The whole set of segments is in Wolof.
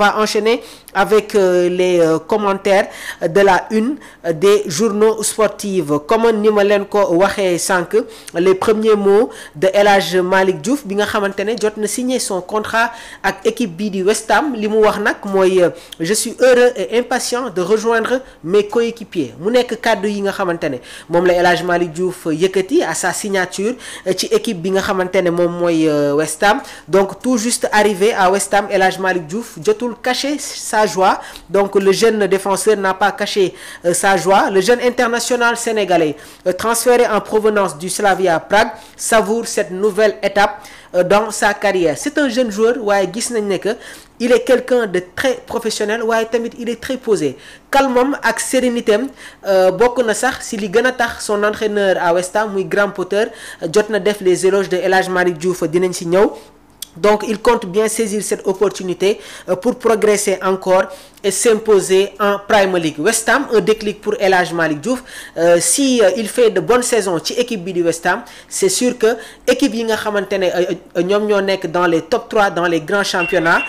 va enchaîner avec les commentaires de la une des journaux sportifs. Comme ni ma leen ko waxee sànq, les premiers mots de El Hadj Malick Diouf bi nga xamante ne jot na signer son contrat ak équipe bii di West Ham. Li mu wax nag mooy je suis heureux et impatient de rejoindre mes coéquipiers. Mu nekk kàddu yi nga xamante ne moom la El Hadj Malick Diouf yëkkati à sa signature ci équipe bi nga xamante ne moom mooy West Ham. Donc tout juste arrivé à West Ham, El Hadj Malick Diouf jotul cacher sa joie. Donc le jeune défenseur n'a pas caché sa joie. Le jeune international sénégalais transféré en provenance du Slavia Prague savoure cette nouvelle étape dans sa carrière. C'est un jeune joueur waaye gis nañ ne que il est quelqu'un de très professionnel waaye tamit il est très posé. Calmam ak sérénité am bokk na sax si li gën a tax son entraîneur à West Ham muy Graham Potter jot na def les éloges de El Hadj Malick Diouf. Dinañ si ñëw. Donc il compte bien saisir cette opportunité pour progresser encore et s'imposer en Premier League. West Ham, un déclic pour El Hadj Malick Diouf. Si il fait de bonnes saisons ci équipe bi di West Ham, c'est sûr que équipe yi nga xamante ne ñoom ñoo nekk dans les top 3 dans les grands championnats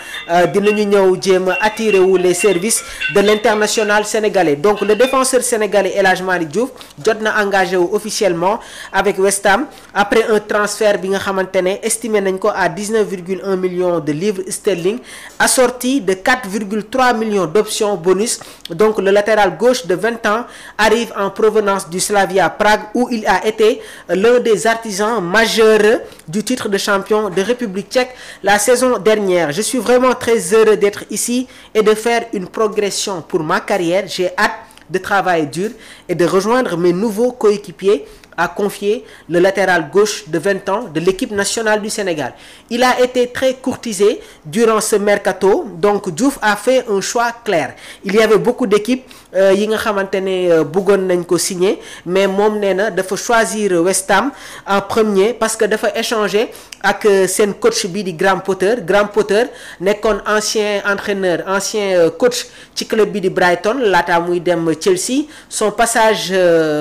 dinañu ñëw jéem a attirer wu les services de l'international sénégalais. Donc le défenseur sénégalais El Hadj Malick Diouf jot na engagé wu officiellement avec West Ham après un transfert bi nga xamante ne estimé nañ ko à 19,1 millions de livres sterling assorti de 4,3 millions d'options bonus. Donc le latéral gauche de 20 ans arrive en provenance du Slavia Prague où il a été l'un des artisans majeurs du titre de champion de République tchèque la saison dernière. Je suis vraiment très heureux d'être ici et de faire une progression pour ma carrière. J'ai hâte de travailler dur et de rejoindre mes nouveaux coéquipiers, a confié le latéral gauche de 20 ans de l'équipe nationale du Sénégal. Il a été très courtisé durant ce mercato, donc Diouf a fait un choix clair. Il y avait beaucoup d'équipes yi nga xamante ne bëggoon nañ ko signer, mais moom nee na dafa choisir West Ham en premier parce que dafa échanger ak seen coach bii di Graham Potter. Graham Potter nekkoon ancien entraîneur, ancien coach ci club bi di Brighton laata muy dem Chelsea. Son passage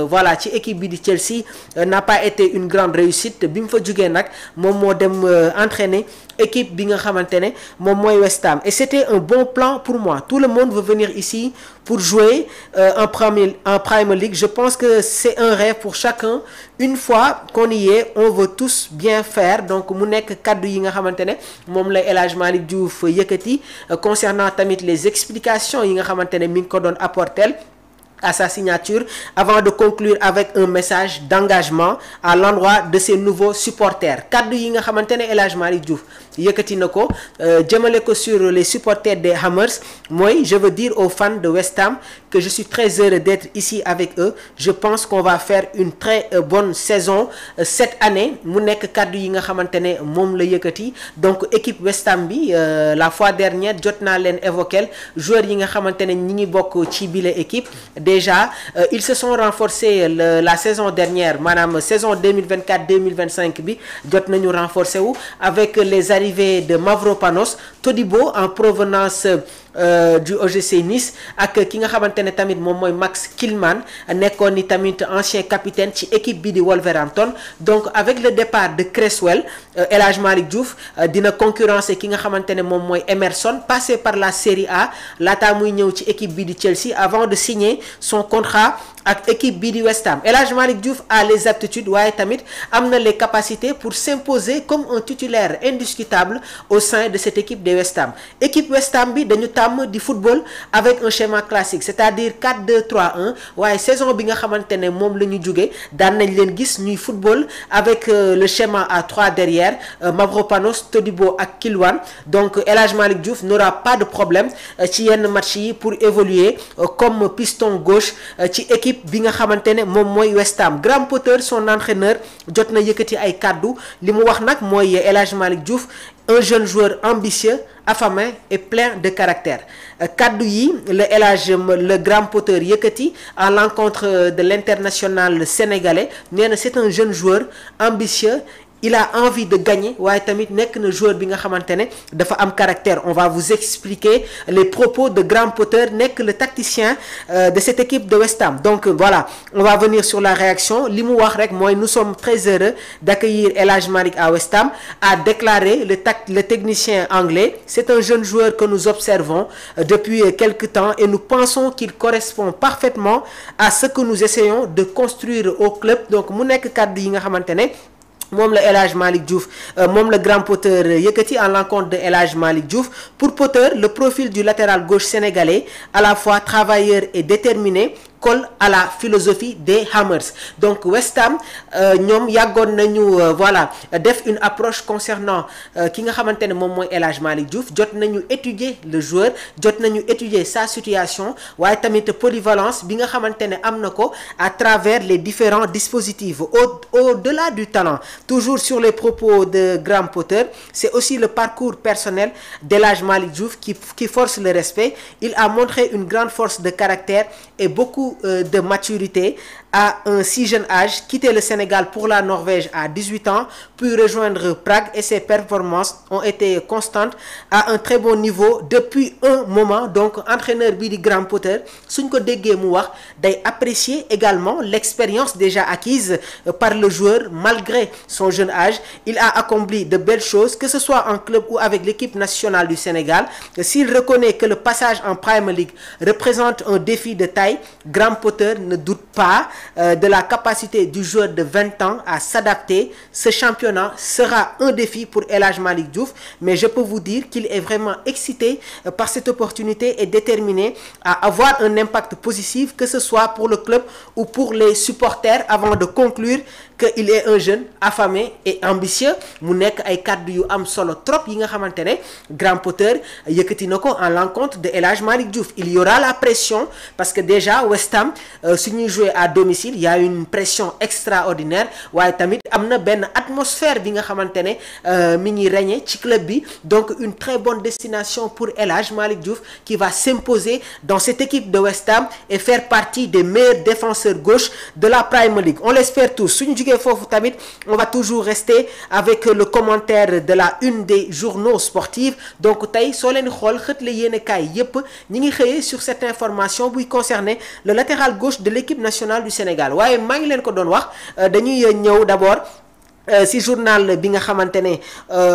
voilà ci équipe bi di Chelsea n'a pas été une grande réussite. Bi mu fa jugee nag moom moo dem entraîner équipe bi nga xamante ne moom mooy West Ham et c'était un bon plan pour moi. Tout le monde veut venir ici pour jouer en Premier League. Je pense que c'est un rêve pour chacun. Une fois qu'on y est, on veut tous bien faire. Donc mu nekk kaddu yi nga xamante ne moom la El Hadj Malick Diouf yëkkati concernant tamit les explications yi nga xamante ne mi ngi ko doon apporter à sa signature avant de conclure avec un message d'engagement à l'endroit de ses nouveaux supporters. Kaddu yi nga xamante ne El Hadj Malick Diouf yëkkati na ko jëmale ko sur les supporters des Hammers mooy je veux dire aux fans de West Ham que je suis très heureux d'être ici avec eux. Je pense qu'on va faire une très bonne saison cette année. Mu nekk kaddu yi nga xamante ne moom la yëkkati. Donc équipe West Ham bi la fois dernière jot naa leen évoquer joueurs yi nga xamante ne ñi ngi bokk ci bile équipe. Déjà ils se sont renforcés la saison dernière maanaam saison 2024-2025 bi jot nañu renforcer wu avec les arrivées de Mavropanos, Todibo en provenance du OGC Nice ak ki nga xamante ne tamit moom mooy Max Kilman nekkoon ni tamit ancien capitaine ci équipe bi di Wolverhampton. Donc avec le départ de Cresswell, El Hadj Malick Diouf dina concurrencer ki nga xamante ne moom mooy Emerson passé par la Série A laata muy ñëw ci équipe bi di Chelsea avant de signer son contrat ak équipe bii di West Ham. El Hadj Malick Diouf a les aptitudes waaye tamit am na les capacités pour s'imposer comme un titulaire indiscutable au sein de cette équipe de West Ham. Équipe West Ham bi dañu tàmm di football avec un schéma classique, c'est-à-dire 4-2-3-1 waaye saison bi nga xamante ne moom la ñu jóge daan nañ leen gis ñuy football avec le schéma à 3 derrière Mavropanos, Todibo ak Kilwan. Donc El Hadj Malick Diouf n'aura pas de problème ci yenn match yi pour évoluer comme piston gauche ci équipe bi nga xamante ne moom mooy West Ham. Graham Potter, son entraîneur, jot na yëkkati ay kaddu. Li mu wax nag mooy El Hadj Malick Diouf, un jeune joueur ambitieux, affamé et plein de caractère. Kaddu yi le Graham Potter yëkkati à l'encontre de l'international sénégalais. Nee na c'est un jeune joueur ambitieux il a envie de gagner waaye tamit nekk na joueur bi nga xamante ne dafa am caractère. On va vous expliquer les propos de Graham Potter nekk le tacticien de cette équipe de West Ham. Donc voilà, on va venir sur la réaction. Li mu wax rek mooy nous sommes très heureux d'accueillir El Hadj Malick à West Ham, a déclaré le technicien anglais. C'est un jeune joueur que nous observons depuis quelque temps et nous pensons qu'il correspond parfaitement à ce que nous essayons de construire au club. Donc mu nekk kàddu yi nga xamante ne moom la El Hadj Malick Diouf moom la Graham Potter yëkkati en l'encontre de El Hadj Malick Diouf. Pour Potter, le profil du latéral gauche sénégalais, à la fois travailleur et déterminé, colle à la philosophie des Hammers. Donc West Ham ñoom yàggoon nañu voilà def une approche concernant ki nga xamante ne moom mooy El Hadj Malick Diouf. Jot nañu étudier le joueur, jot nañu étudier sa situation waaye tamit polyvalence bi nga xamante ne am na ko à travers les différents dispositifs. Au-delà du talent, toujours sur les propos de Graham Potter, c'est aussi le parcours personnel d'El Hadj Malick Diouf qui force le respect. Il a montré une grande force de caractère et beaucoup de maturité à un si jeune âge, quitté le Sénégal pour la Norvège à 18 ans, puis rejoindre Prague, et ses performances ont été constantes à un très bon niveau depuis un moment. Donc entraîneur bi di Graham Potter suñ ko déggee mu wax day apprécier également l'expérience déjà acquise par le joueur malgré son jeune âge. Il a accompli de belles choses, que ce soit en club ou avec l'équipe nationale du Sénégal. S'il reconnaît que le passage en Premier League représente un défi de taille, Graham Potter ne doute pas de la capacité du joueur de 20 ans à s'adapter. Ce championnat sera un défi pour El Hadj Malick Diouf, mais je peux vous dire qu'il est vraiment excité par cette opportunité et déterminé à avoir un impact positif, que ce soit pour le club ou pour les supporters, avant de conclure qu'il est un jeune affamé et ambitieux. Mu nekk ay kàddu yu am solo trop yi nga xamante ne Graham Potter yëkkati na ko en l'encontre de El Hadj Malick Diouf. Il y aura la pression parce que déjà West Ham su ñuy jouer à domicile, il y a une pression extraordinaire waaye tamit am na benn atmosphère bi nga xamante ne mi ngi régner ci club bi. Donc une très bonne destination pour El Hadj Malick Diouf qui va s'imposer dans cette équipe de West Ham et faire partie des meilleurs défenseurs gauche de la Premier League. On l'espère tous. Suñu jugee foofu tamit, on va toujours rester avec le commentaire de la une des journaux sportifs. Donc tey soo leen xool xët la yéenekaay yépp ñi ngi xëyee sur cette information buy concerner le latéral gauche de l'équipe nationale du Sénégal. Waaye maa ngi leen ko doon wax dañuy ñëw d'abord si journal bi nga xamante ne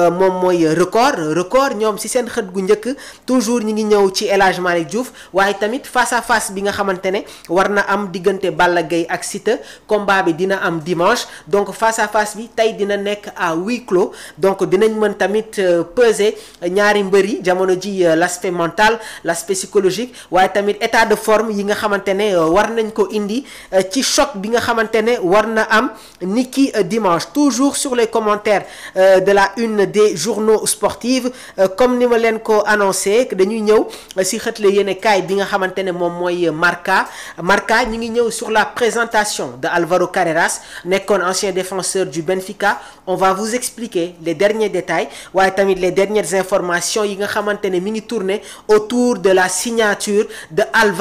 moom mooy record ñoom si seen xët gu njëkk toujours ñi ngi ñëw ci El Hadj Malick Diouf waaye tamit face à face bi nga xamante ne war na am diggante Balla Gaye ak Siteu. Combat bi dina am dimanche, donc face à face bi tey dina nekk à huis clos. Donc dinañ mën tamit peser ñaari mbër yi jamono ji, l'aspect mental, l'aspect psychologique waaye tamit état de forme yi nga xamante ne war nañ ko indi ci choc bi nga xamante ne war na am niki dimanche. Toujours sur les commentaires de la une des journaux sportifs, comme ni ma leen ko annoncé que dañuy ñëw si xët la yéenekaay bi nga xamante ne moom mooy Marca ñu ngi ñëw sur la présentation de Alvaro Carreras, nekkoon ancien défenseur du Benfica. On va vous expliquer les derniers détails waaye tamit les dernières informations yi nga xamante ne mi ngi tourner autour de la signature de Alvaro